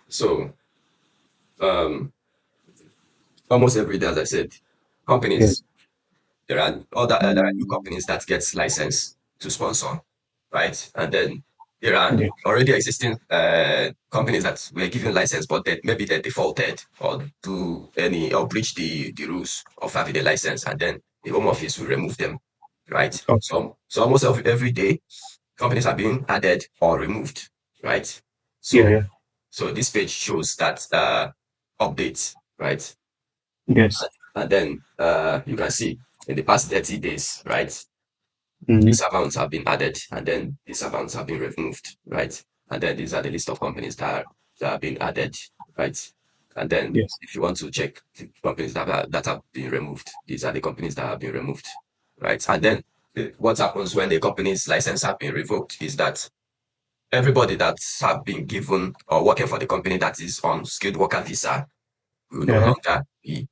So um, almost every day, as I said, Yeah. companies there are new companies that gets license to sponsor, right? And then there are Yeah. already existing companies that were given license, but that maybe they defaulted or do any or breach the rules of having a license, and then the home office will remove them, right? Okay. So almost every day, companies are being added or removed, right? Yeah. So Yeah. so this page shows that updates, right? Yes. And then you can see in the past 30 days, right? Mm-hmm. These amounts have been added and then these amounts have been removed, right? And then these are the list of companies that have been added, right? And then Yes. if you want to check the companies that have been removed, these are the companies that have been removed, right? And then what happens when the company's license have been revoked is that everybody that have been given or working for the company that is on skilled worker visa will no Uh-huh. longer be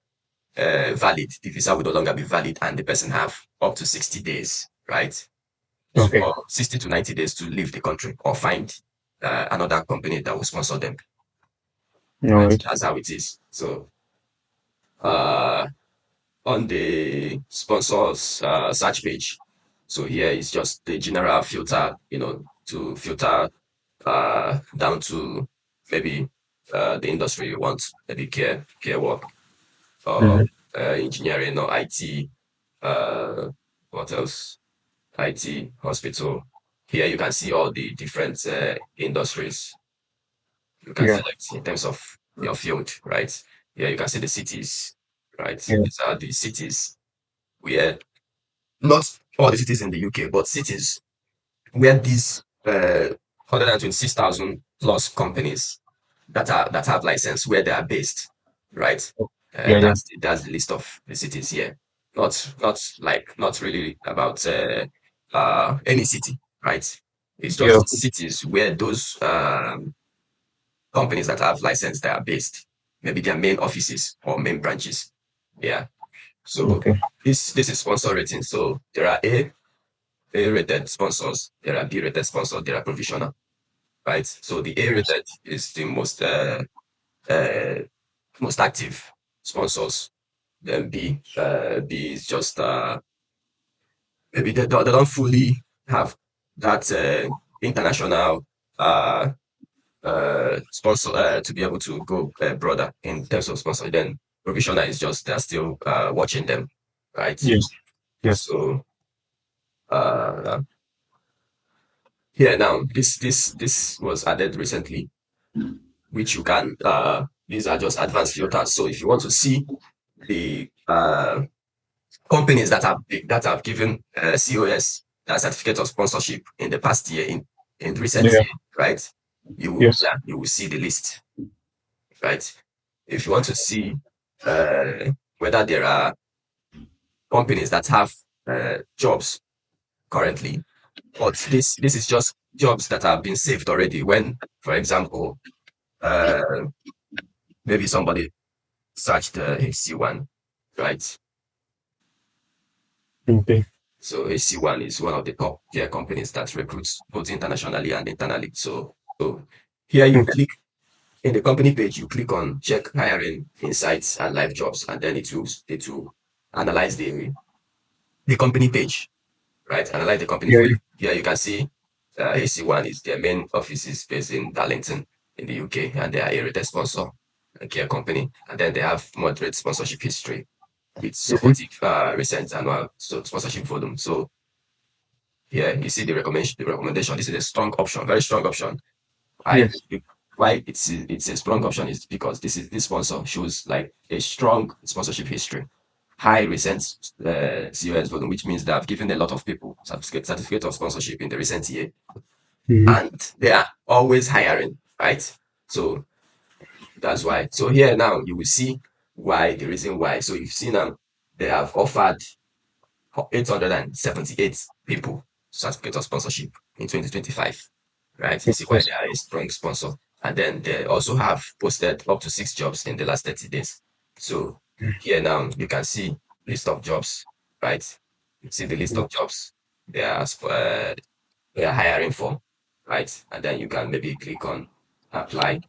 valid. The visa will no longer be valid, and the person have up to 60 days, right? Okay. Or 60 to 90 days to leave the country or find another company that will sponsor them, All right? right. That's how it is. So uh, on the sponsors search page, so here is just the general filter, to filter down to maybe the industry you want, maybe care work or Mm-hmm. engineering or IT. Uh, what else? IT, hospital. Here you can see all the different industries. You can Yeah. select in terms of your field, right? Here you can see the cities, right? Yeah. These are the cities where not all the cities in the UK, but cities where these 126,000 plus companies that have license where they are based, right? Yeah. Yeah. That's the list of the cities here. Not really about any city, right? It's Yeah. just cities where those companies that have license that are based, maybe their main offices or main branches. Yeah. So Okay. this is sponsor rating. So there are A rated sponsors, there are B rated sponsors, there are provisional, right? So the A Yes. rated is the uh, most active sponsors. Then B is just maybe they don't fully have that international uh, sponsor to be able to go broader in terms of sponsor. Then provisional is just they're still watching them, right? Yes. Yes. So uh, here now this was added recently, which you can these are just advanced filters. So if you want to see the companies that have given COS, that certificate of sponsorship in the past year, in recent Yeah. year, right? Yes. You will see the list, right? If you want to see uh, whether there are companies that have jobs currently, but this is just jobs that have been saved already. When, for example, uh, maybe somebody searched HC1, right? Okay. So HC1 is one of the top tier companies that recruits both internationally and internally. So here you Okay. click in the company page, you click on check hiring insights and live jobs, and then it will analyze the company page, right? Analyze the company Yeah. page. Yeah. Here you can see AC1 is their main office is based in Darlington in the UK, and they are a rated sponsor, a care company, and then they have moderate sponsorship history with Mm-hmm. supportive recent annual sponsorship volume. So here you see the recommendation. The recommendation. This is a strong option, very strong option. I Yes. Why it's a strong option is because this sponsor shows like a strong sponsorship history, high recent COS volume, which means they have given a lot of people certificate of sponsorship in the recent year, Mm-hmm. and they are always hiring, right? So that's why. So here now you will see why the reason why. So you see now they have offered 878 people certificate of sponsorship in 2025, right? You see why Yes. they are a strong sponsor. And then they also have posted up to 6 jobs in the last 30 days. So here now you can see list of jobs, right? You see the list of jobs they are they are hiring for, right? And then you can maybe click on apply,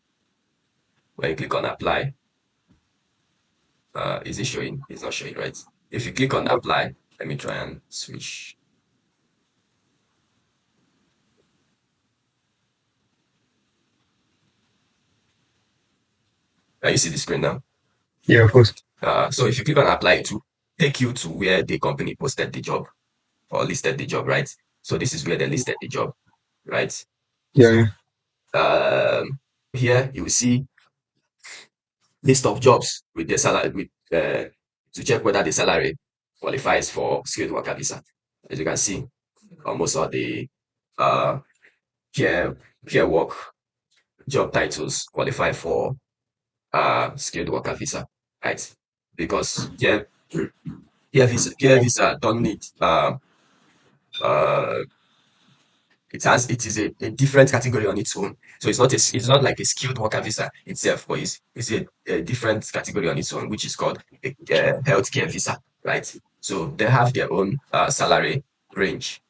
when you click on apply, is it showing? It's not showing, right? If you click on apply, let me try and switch. Can you see the screen now? Yeah, of course. So if you click on apply, it will take you to where the company posted the job or listed the job, right? So this is where they listed the job, right? Yeah, Here you will see list of jobs with the salary to check whether the salary qualifies for skilled worker visa. As you can see, almost all the uh, care work job titles qualify for skilled worker visa, right? Because care visa don't need uh, it is a different category on its own. So it's not like a skilled worker visa itself, but it's a different category on its own, which is called a healthcare visa, right? So they have their own salary range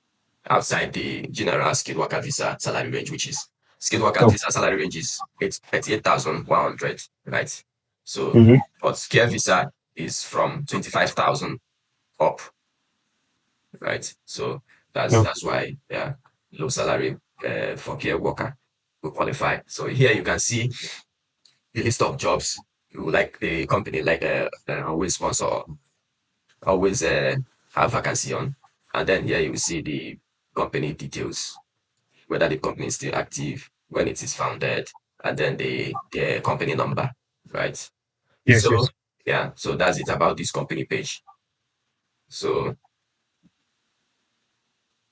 outside the general skilled worker visa salary range, which is skilled worker oh, visa salary range is 38,100, right? So, mm-hmm. but care visa is from 25,000 up, right? So Oh, that's why, yeah, low salary for care worker will qualify. So here you can see the list of jobs you like the company like always sponsor, always have vacancy on, and then here you will see the company details, whether the company is still active, when it is founded, and then the company number, right? yes, So yes. yeah, so that's it about this company page.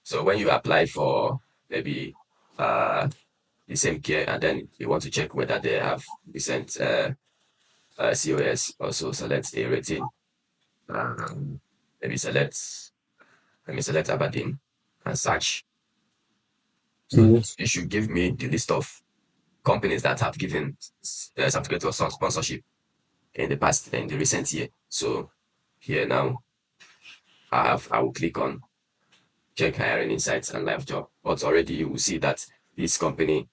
So when you apply for maybe uh the same care, and then you want to check whether they have recent COS, also select a rating. Um, maybe select let me select Aberdeen and search. So Mm-hmm. it should give me the list of companies that have given certificate of sponsorship in the past, in the recent year. So here now I will click on check hiring insights and live job. But already you will see that this company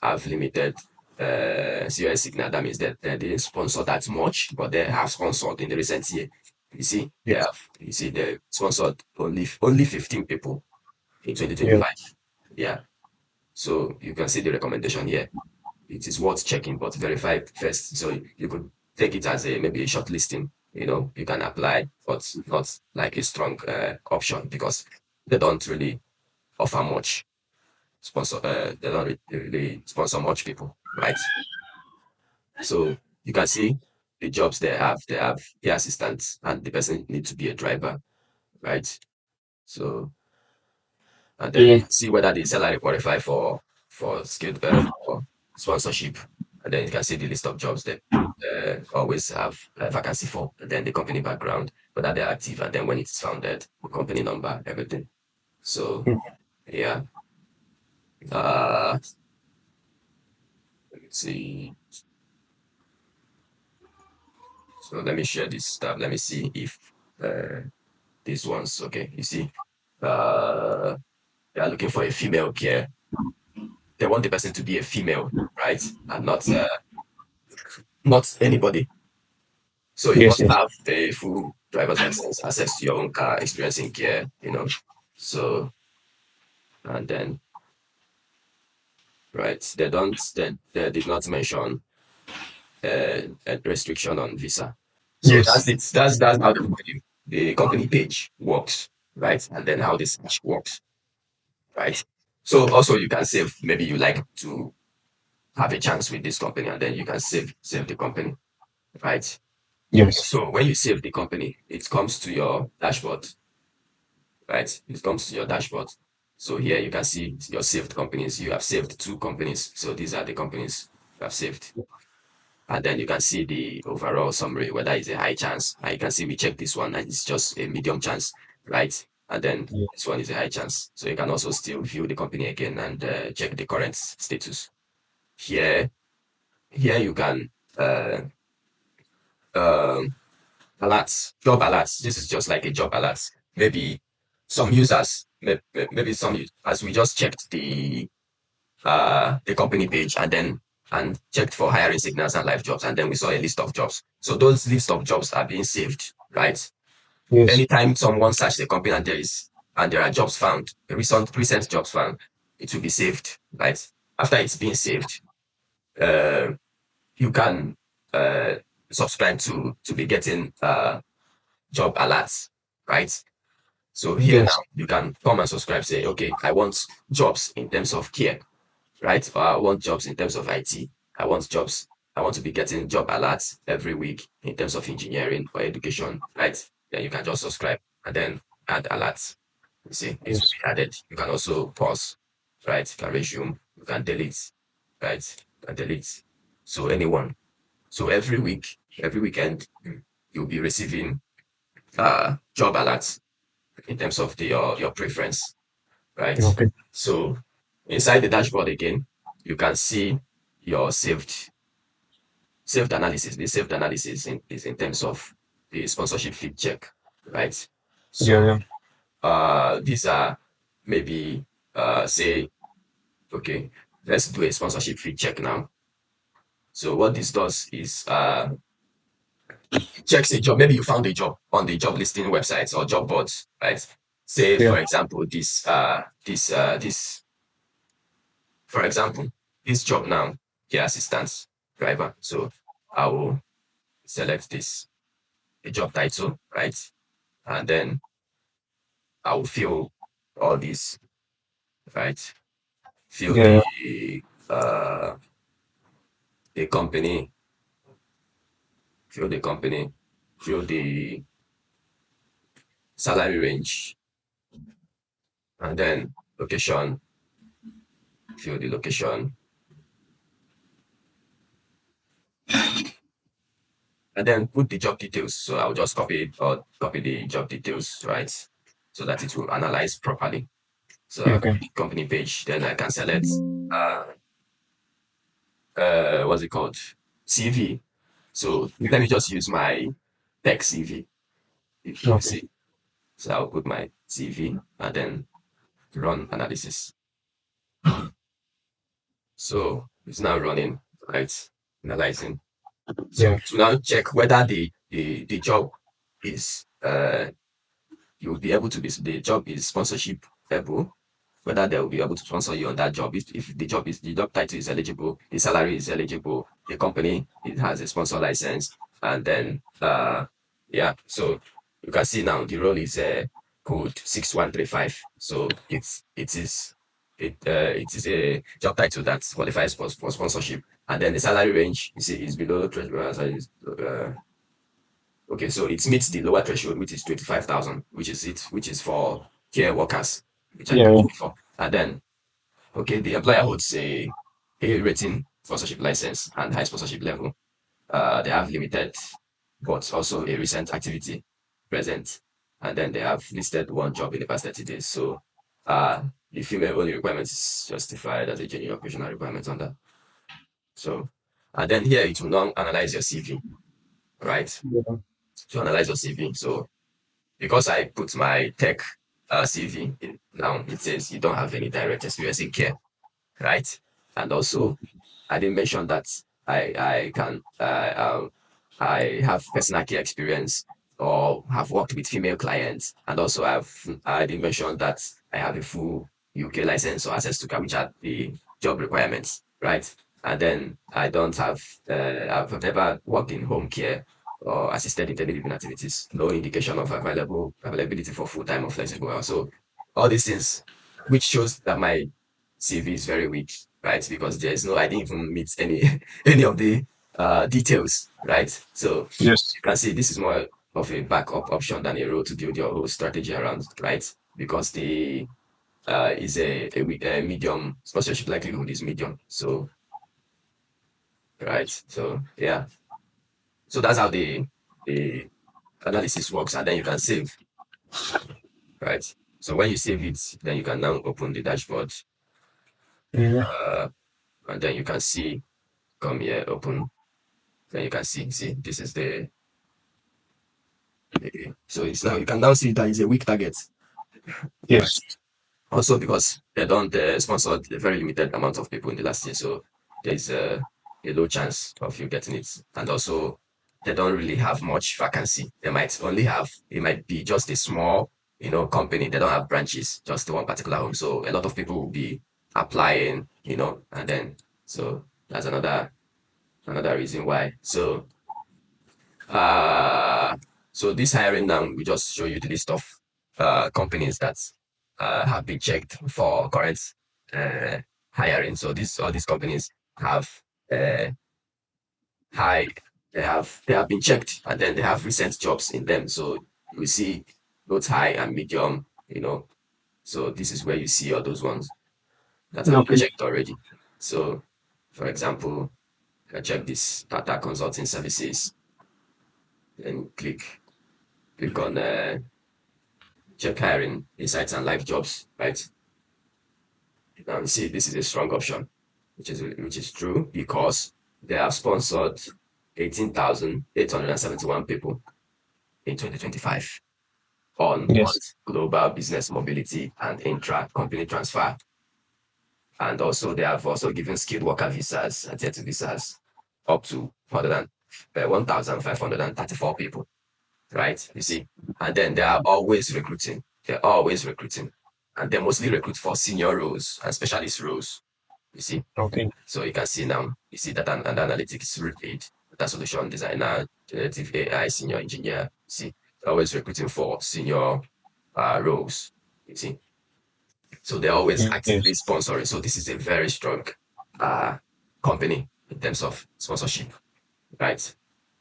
have limited COS signal. That means that they didn't sponsor that much, but they have sponsored in the recent year. You see, Yes. they sponsored only 15 people in Yeah. 2025. Yeah. So you can see the recommendation here. It is worth checking, but verify first. So you could take it as a maybe a shortlisting. You can apply, but not like a strong option because they don't really offer much sponsor. They don't really sponsor much people, right? So you can see the jobs they have. They have the assistants, and the person needs to be a driver, right? So and then you Yeah. can see whether the salary qualify for skilled for sponsorship, and then you can see the list of jobs that always have a vacancy for, and then the company background, whether they're active, and then when it's founded, the company number, everything. So yeah, let me see. So let me share this tab. Let me see if uh, these ones. Okay, you see, uh, they are looking for a female care. They want the person to be a female, right, and not anybody. So you Yes, must yes. have a full driver's license, access to your own car, experience in care. So, and then, right, they did not mention a restriction on visa. So Yes. that's it. That's how the company page works, right? And then how this search works, right? So also you can save, maybe you like to have a chance with this company, and then you can save the company, right? Yes. So when you save the company, it comes to your dashboard, right? It comes to your dashboard. So here you can see your saved companies. You have saved 2 companies. So these are the companies you have saved. And then you can see the overall summary, whether it's a high chance. And you can see we check this one and it's just a medium chance, right? And then Yeah. this one is a high chance. So you can also still view the company again and check the current status. Here, here you can uh, um, alerts, job alerts. This is just like a job alert. Maybe some users, maybe some, as we just checked the company page, and then and checked for hiring signals and live jobs, and then we saw a list of jobs. So those list of jobs are being saved, right? Yes. Anytime someone searches the company and there are jobs found, recent jobs found, it will be saved, right? After it's been saved, uh, you can uh, subscribe to be getting job alerts, right? So here now Yes. you can come and subscribe, say, okay, I want jobs in terms of care, right? Or I want jobs in terms of IT. I want jobs. I want to be getting job alerts every week in terms of engineering or education, right? Then you can just subscribe and then add alerts. You see, it will Yes. be added. You can also pause, right? You can resume. You can delete, right? You can delete. So anyone. So every week, every weekend, you'll be receiving job alerts in terms of your preference, right? Okay. So inside the dashboard again, you can see your saved analysis. The saved analysis is in terms of the sponsorship feed check, right? Yeah. So Yeah. these are maybe say, okay, let's do a sponsorship feed check now. So what this does is checks a job. Maybe you found a job on the job listing websites or job boards, right? Say Yeah. for example, this for example, this job now, care assistance driver. So I will select this, the job title, right? And then I will fill all this, right? Fill Yeah. uh the company, fill the company, fill the salary range, and then location, fill the location, and then put the job details. So I'll just copy it or copy the job details, right? So that it will analyze properly. So Yeah. I'll Okay. copy the company page, then I can select uh what's it called? CV. So let me just use my tech CV, if you Okay. see. So I'll put my CV and then run analysis. So it's now running, right? Analyzing. Yeah. So to now check whether the job is you'll be able to be the job is sponsorship able, whether they will be able to sponsor you on that job. If the job title is eligible, the salary is eligible, the company it has a sponsor license, and then yeah, so you can see now the role is code 6135. So it is a job title that qualifies for sponsorship. And then the salary range you see is below threshold. Okay, so it meets the lower threshold, which is 25,000, which is for care workers, which I told Yeah. you before. And then, okay, the employer holds a rating sponsorship license and high sponsorship level. They have limited, but also a recent activity present. And then they have listed one job in the past 30 days. So, the female only requirement is justified as a genuine operational requirement on that. So, and then here it will now analyze your CV, right? Yeah. To analyze your CV. So because I put my tech CV in, now, it says you don't have any direct experience in care, right? And also, I didn't mention that I have personal care experience or have worked with female clients, and also I didn't mention that I have a full UK license or access to car, which are the job requirements, right? And then I don't have I've never worked in home care or assisted in daily living activities. No indication of availability for full time or flexible hours. So all these things, which shows that my CV is very weak, right? Because there's no, I didn't even meet any any of the details, right? So Yes. you can see this is more of a backup option than a role to build your whole strategy around, right? Because the is a medium sponsorship likelihood is medium. So right, so yeah, so that's how the analysis works, and then you can save, right? So when you save it, then you can now open the dashboard, Yeah. uh, and then you can see, come here, open. Then you can see this is so it's now you can now see that it's a weak target, right? Yes. Also because they don't sponsor a very limited amount of people in the last year, so there's a low chance of you getting it. And also, they don't really have much vacancy. It might be just a small, company. They don't have branches, just one particular home. So a lot of people will be applying, and then so that's another reason why. Uh, so this hiring now, we just show you the list of companies that have been checked for current uh, hiring. So all these companies have uh, high, they have been checked, and then they have recent jobs in them. So we see both high and medium. So this is where you see all those ones that have been Okay. checked already. So, for example, I check this Tata Consulting Services, then click on check hiring insights and live jobs, right? Now you see this is a strong option, which is true because they have sponsored 18,871 people in 2025 on what Yes. global business mobility and intra-company transfer. And also they have also given skilled worker visas and tier 2 visas up to 1,534 people, right? You see, and then they are always recruiting. They're always recruiting, and they mostly recruit for senior roles and specialist roles. You see, Okay. so you can see now. You see that and analytics lead, data solution designer, generative AI senior engineer. See, they're always recruiting for senior roles. You see, so they're always actively Yes. sponsoring. So this is a very strong uh, company in terms of sponsorship, right?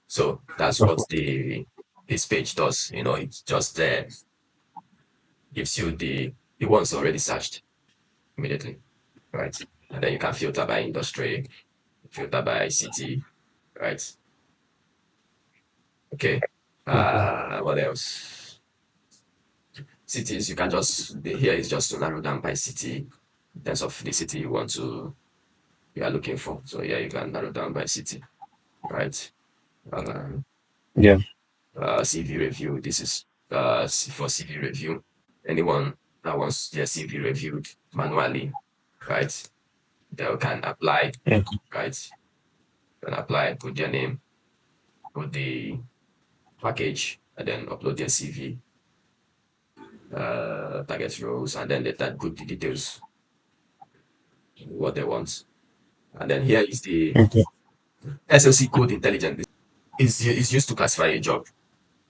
So that's what Okay. this page does. It just gives you the ones already searched immediately, right? And then you can filter by industry, filter by city, right? Okay. Okay. What else? Cities, you can here is just to narrow down by city in terms of the city you are looking for. So yeah, you can narrow down by city, right? Uh, Yeah. CV review. This is for CV review. Anyone that wants their CV reviewed manually, right? They can apply, Okay. right? Can apply, put their name, put the package, and then upload their CV, target roles, and then let that put the details, what they want. And then here is the Okay. SLC code intelligence. Is used to classify a job.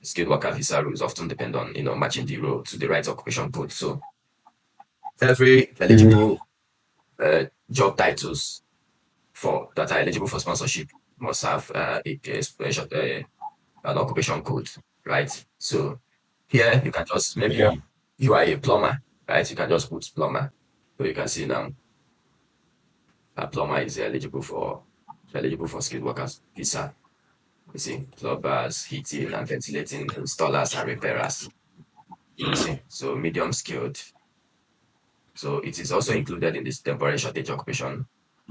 Skilled worker visa rules often depend on matching the role to the right occupation code. So every Mhm. eligible job titles for that are eligible for sponsorship must have an occupation code, right? So here you can just Yeah. maybe you are a plumber, right? You can just put plumber. So you can see now a plumber is eligible for skilled workers visa. You see, plumbers, heating and ventilating installers and repairers. You see, so medium skilled. So it is also included in this temporary shortage occupation.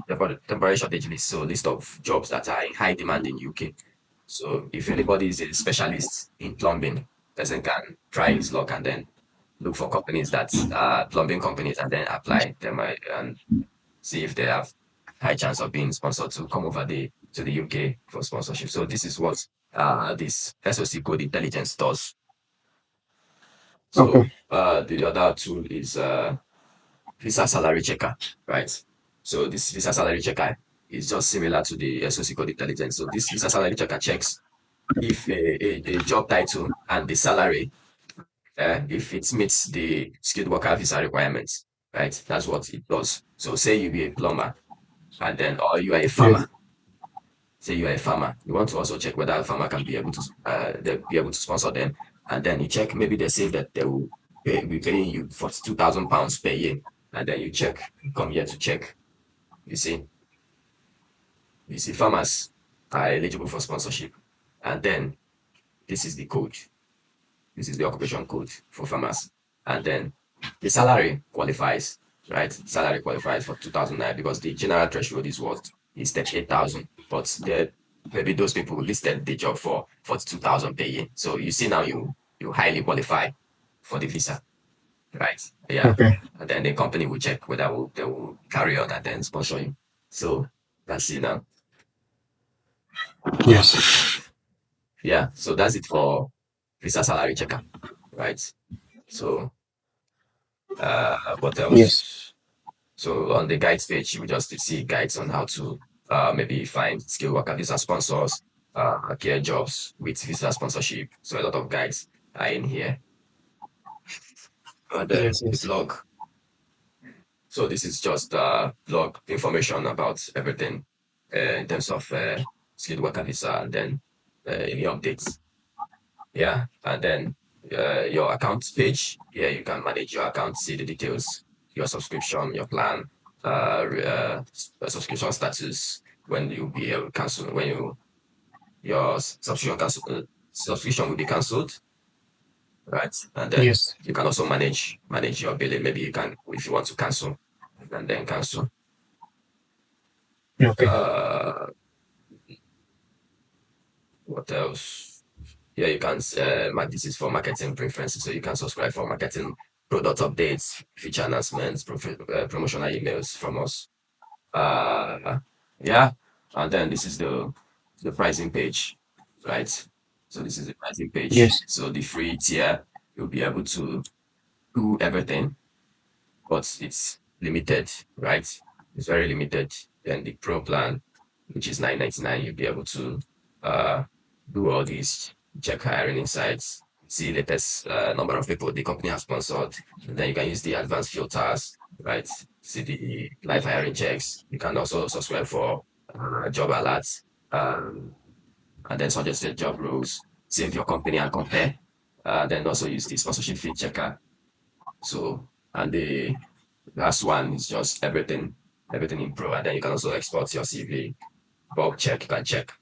Temporary shortage list, so list of jobs that are in high demand in UK. So if anybody is a specialist in plumbing, person can try his luck and then look for companies that are plumbing companies and then apply them and see if they have high chance of being sponsored to come over to the UK for sponsorship. So this is what this SOC code intelligence does. So Okay. the other tool is Visa Salary Checker, right? So this Visa Salary Checker is just similar to the SOC code intelligence. So this Visa Salary Checker checks if a job title and the salary, if it meets the skilled worker visa requirements, right? That's what it does. So say you be a plumber and then, or you are a farmer. Yes. Say you are a farmer. You want to also check whether a farmer can be able to, they'll be able to sponsor them. And then you check, maybe they say that they will be paying you £42,000 per year. And then you check, come here to check. You see, farmers are eligible for sponsorship. And then this is the code. This is the occupation code for farmers. And then the salary qualifies, right? Salary qualifies for 2009 because the general threshold is 38,000. But maybe those people listed the job for 42,000 per year. So you see now you highly qualify for the visa, right? Yeah. Okay. And then the company will check whether they will carry on and then sponsor you. So that's it now. Yes. Yeah, so that's it for Visa salary checker, right? So what Yes. else? So on the guides page, you just see guides on how to maybe find skilled worker visa sponsors, care jobs with visa sponsorship. So a lot of guides are in here. And then Yes. the Yes. blog. So this is just blog information about everything in terms of skilled worker visa and then any updates. Yeah, and then your account page. Yeah, you can manage your account, see the details, your subscription, your plan, subscription status, when you'll be able to cancel, when your subscription will be cancelled, right? And then Yes. you can also manage your billing. Maybe you can, if you want to cancel, and then cancel. Okay. Uh, what else? Yeah, you can this is for marketing preferences, so you can subscribe for marketing product updates, feature announcements, promotional emails from us. Uh, yeah, and then this is the pricing page, right? So this is the pricing page. Yes. So the free tier, you'll be able to do everything, but it's limited, right? It's very limited. Then the pro plan, which is 9.99, you'll be able to uh, do all these, check hiring insights, see latest number of people the company has sponsored. And then you can use the advanced filters, right? See the live hiring checks. You can also subscribe for job alerts, and then suggested job roles, save your company and compare. Then also use the sponsorship feed checker. So, and the last one is just everything in Pro. And then you can also export your CV, bulk check. You can check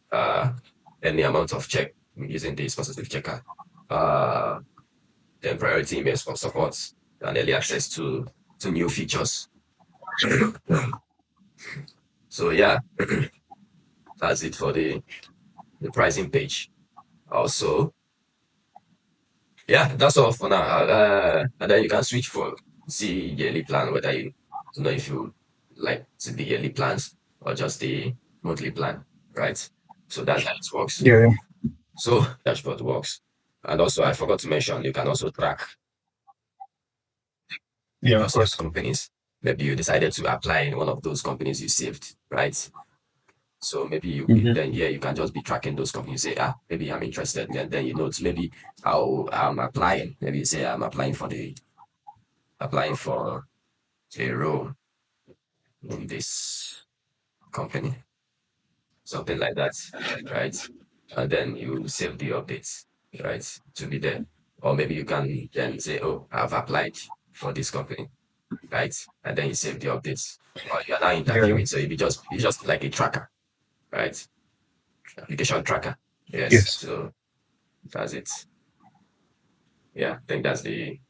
any amount of check using the sponsorship checker. Uh, then priority emails for support and early access to new features. So yeah, that's it for the pricing page. Also, yeah, that's all for now. And then you can switch for see yearly plan, whether you don't know if you like to the yearly plans or just the monthly plan, right? So that's how it works. Yeah. So dashboard works. And also I forgot to mention you can also track Yeah. Of your saved course. companies. Maybe you decided to apply in one of those companies you saved, right? So maybe Mm-hmm. then yeah, you can just be tracking those companies. Say, maybe I'm interested, and then you know maybe how I'm applying. Maybe you say I'm applying for a role in this company, something like that, right? And then you save the updates, right, to be there. Or maybe you can then say, oh, I've applied for this company, right? And then you save the updates. Or you're now Yeah. interviewing, so it's just like a tracker, right? Application tracker. Yes. Yes. So that's it. Yeah, I think that's the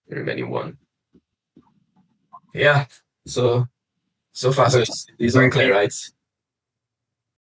remaining one. Yeah. So so far, so That's it's very unclear, clear. right?